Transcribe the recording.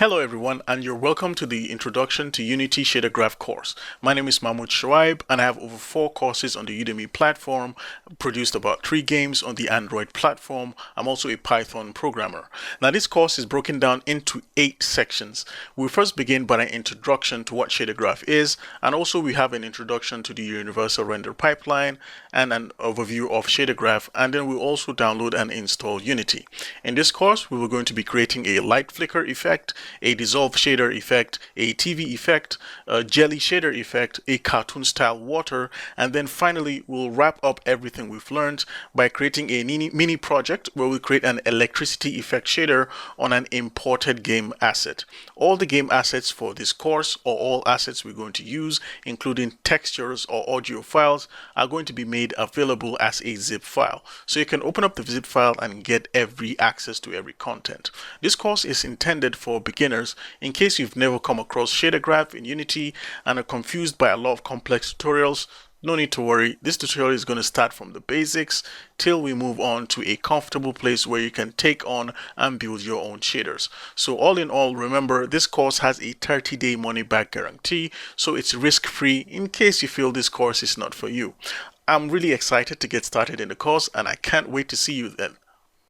Hello everyone, and you're welcome to the Introduction to Unity Shadergraph course. My name is Mahmoud Shoaib, and I have over 4 courses on the Udemy platform, produced about 3 games on the Android platform. I'm also a Python programmer. Now this course is broken down into 8 sections. We first begin by an introduction to what Shadergraph is, and also we have an introduction to the Universal Render Pipeline and an overview of Shadergraph, and then we'll also download and install Unity. In this course, we were going to be creating a light flicker effect, a dissolve shader effect, a TV effect, a jelly shader effect, a cartoon style water, and then finally we'll wrap up everything we've learned by creating a mini project where we create an electricity effect shader on an imported game asset. All the game assets for this course, or all assets we're going to use, including textures or audio files, are going to be made available as a zip file. So you can open up the zip file and get every access to every content. This course is intended for beginners in case you've never come across Shadergraph in Unity and are confused by a lot of complex tutorials. No need to worry, this tutorial is going to start from the basics till we move on to a comfortable place where you can take on and build your own shaders. So all in all, remember this course has a 30-day money back guarantee, so it's risk-free in case you feel this course is not for you. I'm really excited to get started in the course and I can't wait to see you then.